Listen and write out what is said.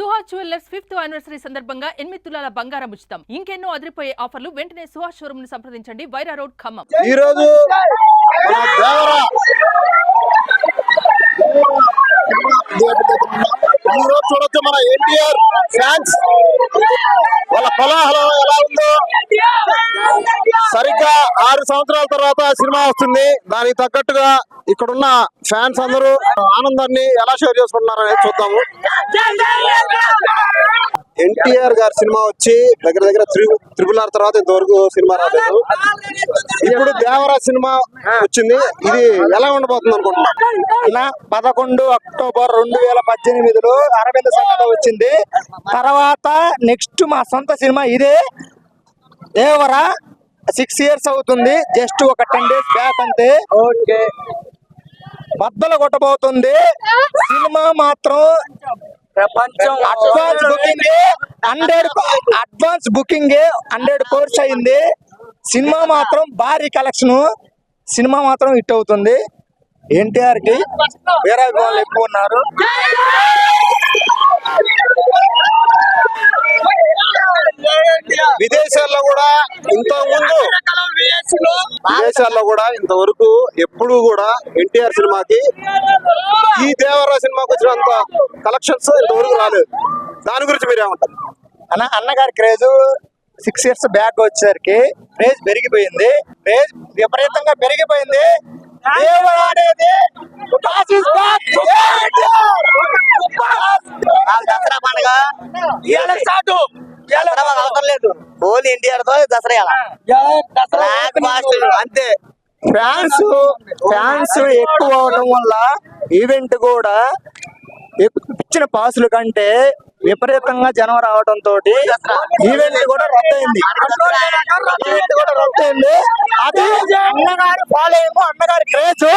Suhas jewellers 5th anniversary సందర్భంగా 8 తులాల బంగారం ఉచితం. ఇంకెన్నో అదిరిపోయే ఆఫర్లు. వెంటనే సుహాస్ షోరూమ్ ను సంప్రదించండి. వైరా రోడ్, ఖమ్మం. ఈ రోజు చూడొచ్చు మన ఎన్టీఆర్ ఫ్యాన్స్ వాళ్ళ కోలాహలం ఎలా ఉందో. సరిగ్గా 6 సంవత్సరాల తర్వాత సినిమా వస్తుంది. దానికి తగ్గట్టుగా ఇక్కడున్న ఫ్యాన్స్ అందరూ ఆనందాన్ని ఎలా షేర్ చేసుకుంటున్నారు అనేది చూద్దాము. ఎన్టీఆర్ గారి సినిమా వచ్చి దగ్గర దగ్గర 3RRR తర్వాత ఇంతవరకు సినిమా రాలేదు. ఇప్పుడు దేవరా సినిమా వచ్చింది. ఇది ఎలా ఉండబోతుంది అనుకుంటున్నా? 11 అక్టోబర్ 2018లో అరవింద సమేత వచ్చింది. తర్వాత నెక్స్ట్ మా సొంత సినిమా ఇదే దేవరా. 6 years అవుతుంది. జస్ట్ ఒక 10 days బ్యాక్ అంతే. ఓకే, బద్దలు కొట్టబోతుంది సినిమా మాత్రం. అడ్వాన్స్ బుకింగ్ 100 crores అయింది. సినిమా మాత్రం భారీ కలెక్షన్. సినిమా మాత్రం హిట్ అవుతుంది. ఎన్టీఆర్ కి వేరే వాళ్ళు ఎక్కువ ఉన్నారు. విదేశాల్లో కూడా ఇంతవరకు ఎప్పుడు కూడా ఎన్టీఆర్ సినిమాకి ఈ దేవరా సినిమాకి వచ్చినంత కలెక్షన్స్ ఇంతవరకు రాలేదు. దాని గురించి మీరేమంటారు? అన్నగారి క్రేజ్ 6 years బ్యాక్ వచ్చేసరికి క్రేజ్ పెరిగిపోయింది. క్రేజ్ విపరీతంగా పెరిగిపోయింది. దేవరా అనేది దసరా పండుగ అవసరం లేదు. ఓన్లీ ఎన్టీఆర్ తో దసరా అంతే. ఫ్యాన్స్ ఎక్కువ అవడం వల్ల ఈవెంట్ కూడా ఇచ్చిన పాసుల కంటే విపరీతంగా జనం రావడం తోటి ఈవెంట్ కూడా రద్దయింది. అది అన్నగారి ఫాలోయింగ్, అన్నగారి క్రేజ్.